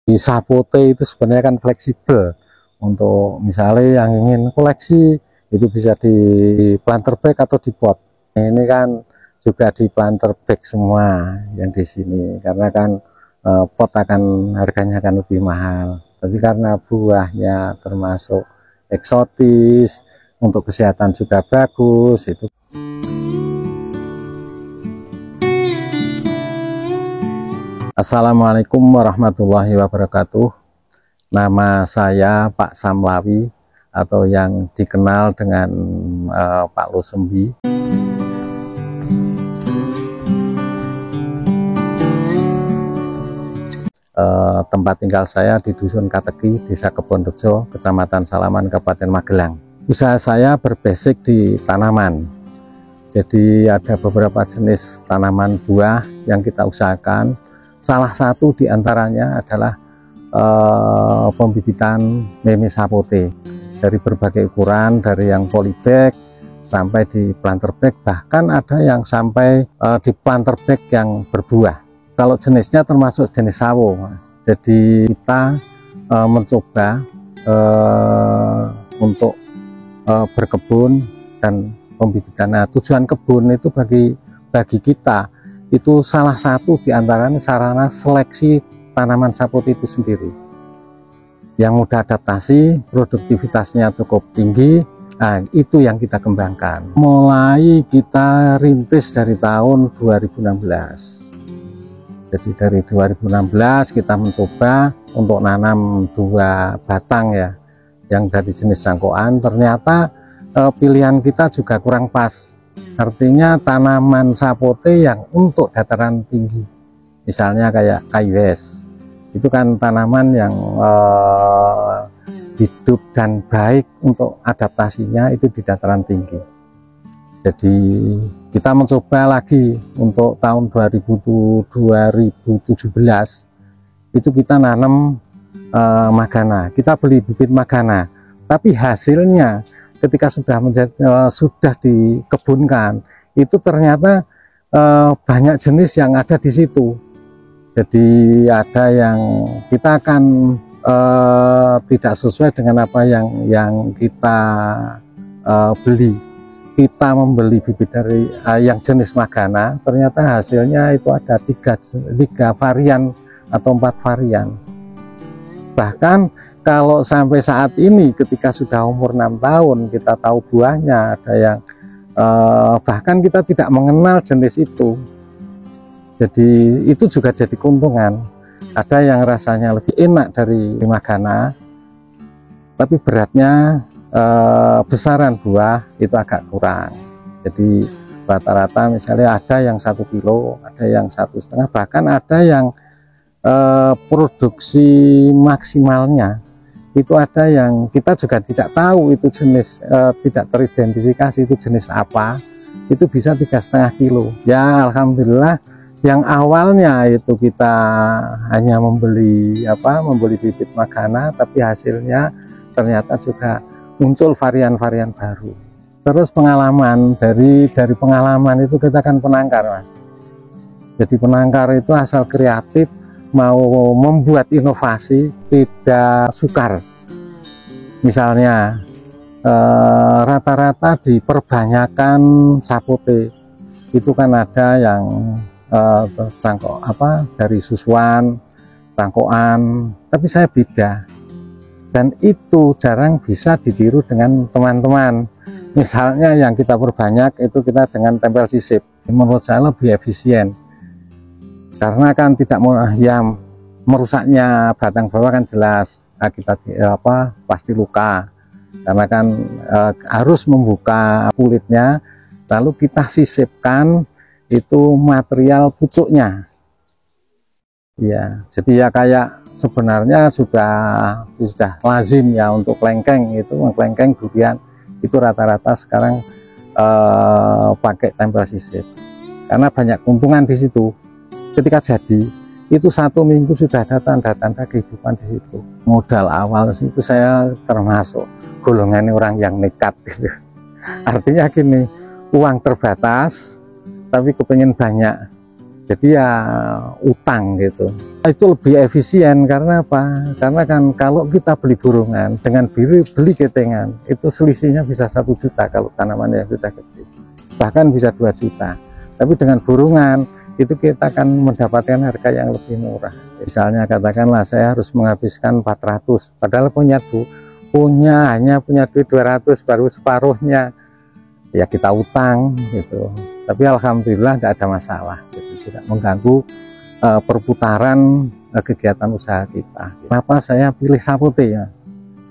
Di sapote itu sebenarnya kan fleksibel untuk misalnya yang ingin koleksi itu bisa di planter bag atau di pot. Ini kan juga di planter bag semua yang di sini karena kan pot akan harganya akan lebih mahal. Tapi karena buahnya termasuk eksotis, untuk kesehatan juga bagus itu. Assalamualaikum warahmatullahi wabarakatuh. Nama saya Pak Samlawi atau yang dikenal dengan Pak Losembi. Tempat tinggal saya di Dusun Kategi, Desa Kebonrejo, Kecamatan Salaman, Kabupaten Magelang. Usaha saya berbasik di tanaman. Jadi ada beberapa jenis tanaman buah yang kita usahakan. Salah satu diantaranya adalah pembibitan meme sapote dari berbagai ukuran, dari yang polybag sampai di planter bag, bahkan ada yang sampai di planter bag yang berbuah. Kalau jenisnya termasuk jenis sawo, Mas. Jadi kita mencoba untuk berkebun dan pembibitan. Nah, tujuan kebun itu bagi kita itu salah satu diantaranya sarana seleksi tanaman sapote itu sendiri yang mudah adaptasi, produktivitasnya cukup tinggi. Nah, itu yang kita kembangkan. Mulai kita rintis dari tahun 2016. Jadi dari 2016 kita mencoba untuk nanam 2 batang ya, yang dari jenis jangkoan. Ternyata pilihan kita juga kurang pas. Artinya tanaman sapote yang untuk dataran tinggi, misalnya kayak kayu es, itu kan tanaman yang hidup dan baik untuk adaptasinya itu di dataran tinggi. Jadi kita mencoba lagi untuk tahun 2017 itu kita nanam magana, kita beli bibit magana, tapi hasilnya ketika sudah dikebunkan itu ternyata banyak jenis yang ada di situ. Jadi ada yang kita akan tidak sesuai dengan apa yang kita beli. Kita membeli bibit dari yang jenis magana, ternyata hasilnya itu ada 3 varian atau 4 varian. Bahkan kalau sampai saat ini ketika sudah umur 6 tahun kita tahu buahnya, ada yang bahkan kita tidak mengenal jenis itu. Jadi itu juga jadi keuntungan. Ada yang rasanya lebih enak dari magana, tapi beratnya besaran buah itu agak kurang. Jadi rata-rata misalnya ada yang 1 kilo, ada yang 1,5, bahkan ada yang produksi maksimalnya itu ada yang kita juga tidak tahu itu jenis, tidak teridentifikasi itu jenis apa, itu bisa 3,5 kilo. Ya alhamdulillah yang awalnya itu kita hanya membeli bibit magana, tapi hasilnya ternyata juga muncul varian-varian baru. Terus pengalaman, dari pengalaman itu kita kan penangkar, Mas. Jadi penangkar itu asal kreatif, mau membuat inovasi tidak sukar. Misalnya rata-rata diperbanyakan sapote itu kan ada yang dari susuan, cangkokan, tapi saya beda, dan itu jarang bisa ditiru dengan teman-teman. Misalnya yang kita perbanyak itu kita dengan tempel sisip, menurut saya lebih efisien karena kan tidak merusaknya batang bawah kan jelas. Nah, kita pasti luka karena kan harus membuka kulitnya, lalu kita sisipkan itu material pucuknya ya. Jadi ya kayak sebenarnya sudah lazim ya untuk kelengkeng, itu kelengkeng durian itu rata-rata sekarang pakai tempel sisip karena banyak keuntungan di situ. Ketika jadi itu 1 minggu sudah ada tanda-tanda kehidupan di situ. Modal awal itu saya termasuk golongan orang yang nekat gitu. Artinya gini, uang terbatas tapi kepengen banyak. Jadi ya utang gitu. Itu lebih efisien karena apa? Karena kan kalau kita beli burungan dengan beli ketengan itu selisihnya bisa 1 juta kalau tanaman yang sudah gede, bahkan bisa 2 juta. Tapi dengan burungan itu kita akan mendapatkan harga yang lebih murah. Misalnya katakanlah saya harus menghabiskan 400, padahal hanya punya duit 200, baru separuhnya ya kita utang gitu. Tapi alhamdulillah tidak ada masalah gitu. Tidak mengganggu perputaran kegiatan usaha kita. Kenapa saya pilih sapote ya?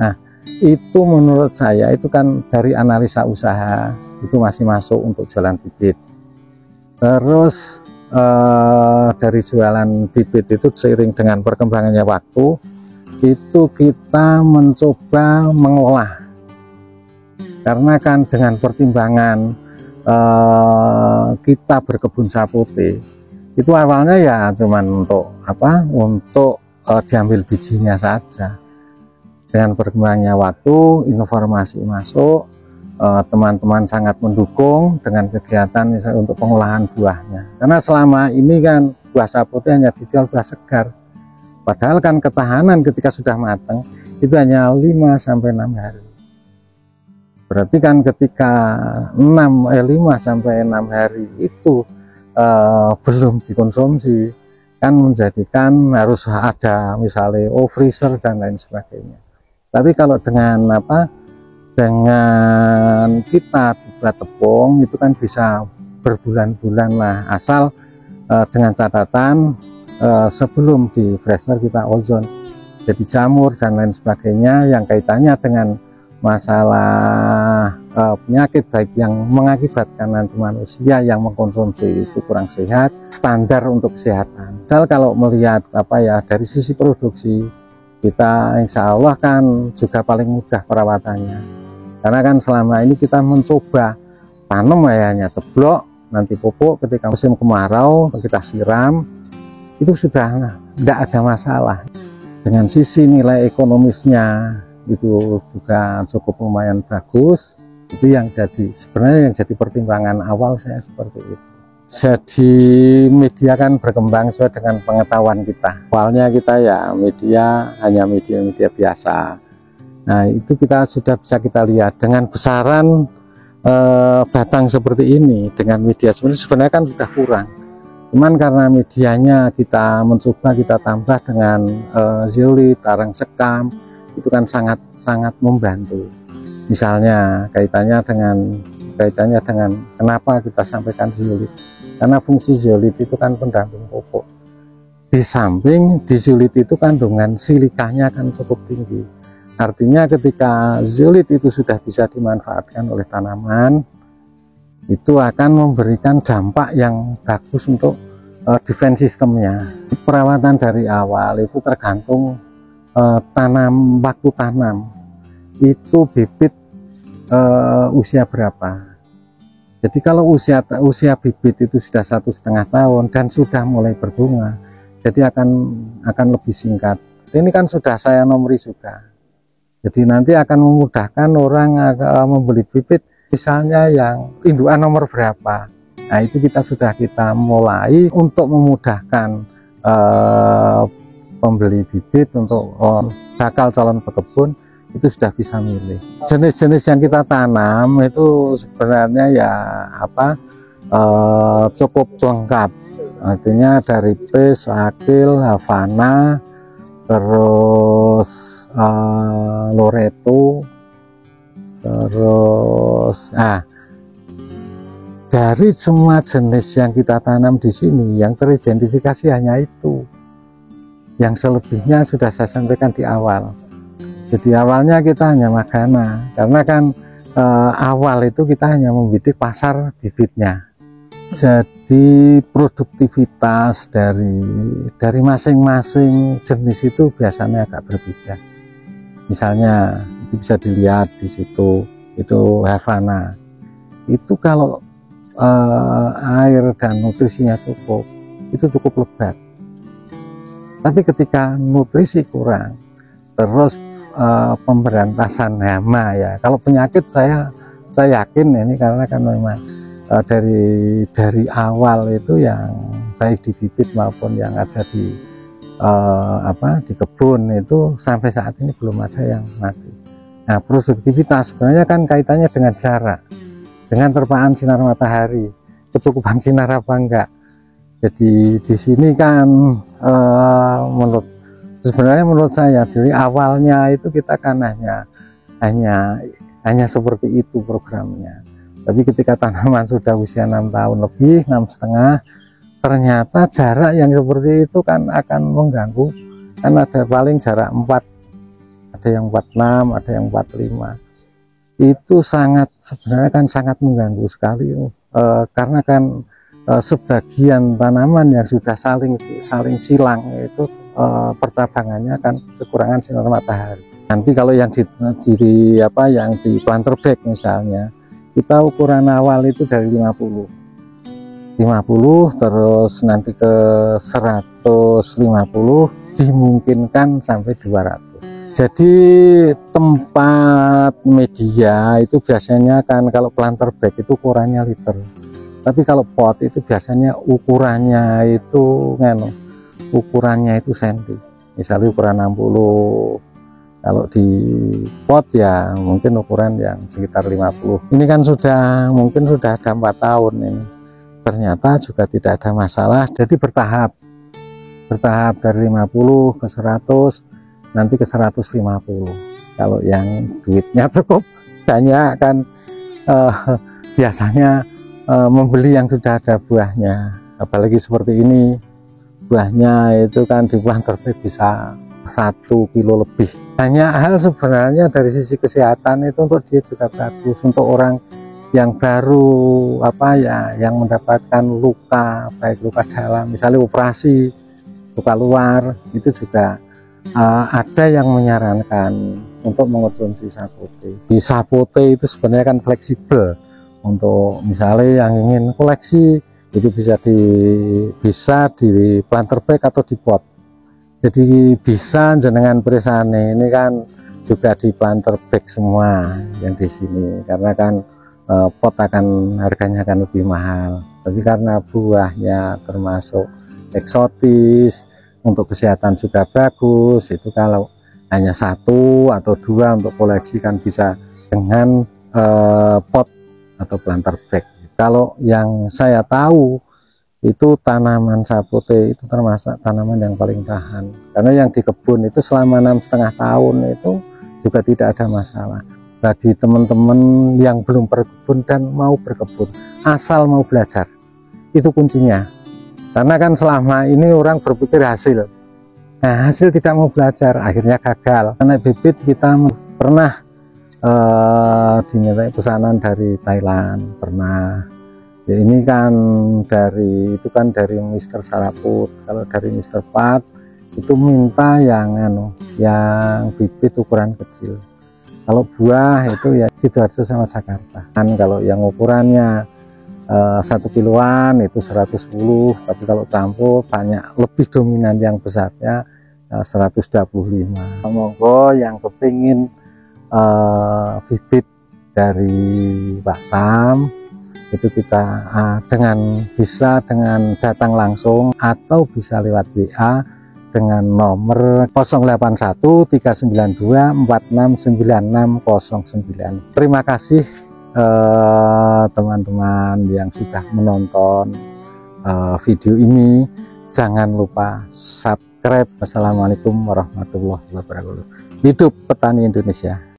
Nah, itu menurut saya itu kan dari analisa usaha itu masih masuk untuk jualan bibit. Terus dari jualan bibit itu seiring dengan perkembangannya waktu itu kita mencoba mengolah, karena kan dengan pertimbangan kita berkebun sapote itu awalnya ya cuman untuk apa, untuk diambil bijinya saja. Dengan perkembangannya waktu, informasi masuk, teman-teman sangat mendukung dengan kegiatan misalnya untuk pengolahan buahnya, karena selama ini kan buah sapote hanya dijual buah segar, padahal kan ketahanan ketika sudah matang itu hanya 5-6 hari. Berarti kan ketika 5-6 hari itu belum dikonsumsi, kan menjadikan harus ada misalnya freezer dan lain sebagainya. Tapi kalau dengan dengan kita dibuat tepung itu kan bisa berbulan-bulan lah, asal dengan catatan sebelum di freezer kita ozon, jadi jamur dan lain sebagainya yang kaitannya dengan masalah penyakit baik yang mengakibatkan nanti manusia yang mengkonsumsi itu kurang sehat, standar untuk kesehatan. Padahal kalau melihat dari sisi produksi kita insya Allah kan juga paling mudah perawatannya, karena kan selama ini kita mencoba tanam hanya ceblok, nanti pupuk ketika musim kemarau kita siram, itu sudah tidak ada masalah. Dengan sisi nilai ekonomisnya itu juga cukup lumayan bagus. Itu yang sebenarnya yang jadi pertimbangan awal saya seperti itu. Jadi media kan berkembang sesuai dengan pengetahuan kita. Awalnya kita ya hanya media biasa. Nah itu kita sudah bisa kita lihat dengan besaran batang seperti ini dengan media sebenarnya kan sudah kurang. Cuman karena medianya kita mencoba kita tambah dengan zeolit, arang sekam, itu kan sangat membantu. Misalnya kaitannya dengan kenapa kita sampaikan zeolit, karena fungsi zeolit itu kan pendamping pupuk. Di samping di zeolit itu kandungan silikanya kan cukup tinggi, artinya ketika zeolit itu sudah bisa dimanfaatkan oleh tanaman, itu akan memberikan dampak yang bagus untuk defense sistemnya. Perawatan dari awal itu tergantung waktu tanam itu bibit usia berapa. Jadi kalau usia bibit itu sudah 1,5 tahun dan sudah mulai berbunga, jadi akan lebih singkat. Ini kan sudah saya nomori juga, jadi nanti akan memudahkan orang membeli bibit misalnya yang indukan nomor berapa. Nah itu kita mulai untuk memudahkan pembeli bibit untuk bakal calon pekebun itu sudah bisa milih jenis-jenis yang kita tanam. Itu sebenarnya ya cukup lengkap, artinya dari Peace, Akil, Havana, terus Loreto, terus dari semua jenis yang kita tanam di sini yang teridentifikasi hanya itu. Yang selebihnya sudah saya sampaikan di awal. Jadi awalnya kita hanya Magana, karena kan awal itu kita hanya membidik pasar bibitnya. Jadi produktivitas dari masing-masing jenis itu biasanya agak berbeda. Misalnya itu bisa dilihat di situ, itu Havana. Itu kalau air dan nutrisinya cukup, itu cukup lebat. Tapi ketika nutrisi kurang, terus pemberantasan hama ya, kalau penyakit saya yakin ini karena kan memang dari awal itu yang baik di bibit maupun yang ada di di kebun itu sampai saat ini belum ada yang mati. Nah, produktivitas sebenarnya kan kaitannya dengan jarak, dengan terpaan sinar matahari, kecukupan sinar apa enggak. Jadi di sini kan sebenarnya menurut saya dari awalnya itu kita kan hanya seperti itu programnya. Tapi ketika tanaman sudah usia 6 tahun lebih, 6,5, ternyata jarak yang seperti itu kan akan mengganggu. Kan ada paling jarak 4, ada yang 46, ada yang 45. Itu sebenarnya kan sangat mengganggu sekali, karena kan sebagian tanaman yang sudah saling silang itu percabangannya kan kekurangan sinar matahari. Nanti kalau yang yang di planter bag misalnya, kita ukuran awal itu dari 50 terus nanti ke 150, dimungkinkan sampai 200. Jadi tempat media itu biasanya kan kalau planter bag itu ukurannya liter, tapi kalau pot itu biasanya ukurannya itu senti, misalnya ukuran 60. Kalau di pot ya mungkin ukuran yang sekitar 50. Ini kan mungkin sudah ada 4 tahun ini, ternyata juga tidak ada masalah. Jadi bertahap dari 50 ke 100, nanti ke 150. Kalau yang duitnya cukup banyak kan biasanya membeli yang sudah ada buahnya, apalagi seperti ini buahnya itu kan di planter bag bisa 1 kilo lebih. Banyak hal sebenarnya dari sisi kesehatan itu untuk dia juga bagus. Untuk orang yang baru yang mendapatkan luka, baik luka dalam, misalnya operasi, luka luar, itu juga ada yang menyarankan untuk mengonsumsi sapote. Di sapote itu sebenarnya kan fleksibel, untuk misalnya yang ingin koleksi itu bisa di planter bag atau di pot. Jadi bisa jenengan perisane ini kan juga di planter bag semua yang di sini, karena kan pot harganya akan lebih mahal. Tapi karena buahnya termasuk eksotis, untuk kesehatan juga bagus, itu kalau hanya 1 atau 2 untuk koleksi kan bisa dengan pot atau planter bag. Kalau yang saya tahu itu tanaman sapote itu termasuk tanaman yang paling tahan, karena yang di kebun itu selama 6,5 tahun itu juga tidak ada masalah. Bagi teman-teman yang belum berkebun dan mau berkebun, asal mau belajar, itu kuncinya. Karena kan selama ini orang berpikir hasil, nah hasil tidak mau belajar, akhirnya gagal. Karena bibit kita pernah diminta pesanan dari Thailand, pernah. Ya, ini kan dari Mr. Saraput. Kalau dari Mr. Pat itu minta yang bibit ukuran kecil. Kalau buah itu ya Sidoarjo sama Jakarta. Kan kalau yang ukurannya 1 kiloan itu 110, tapi kalau campur banyak, lebih dominan yang besarnya 125. Monggo yang kepingin bibit dari Pak Sam itu kita bisa dengan datang langsung atau bisa lewat WA dengan nomor 081 392 469609. Terima kasih teman-teman yang sudah menonton video ini. Jangan lupa subscribe. Assalamualaikum warahmatullahi wabarakatuh. Hidup petani Indonesia.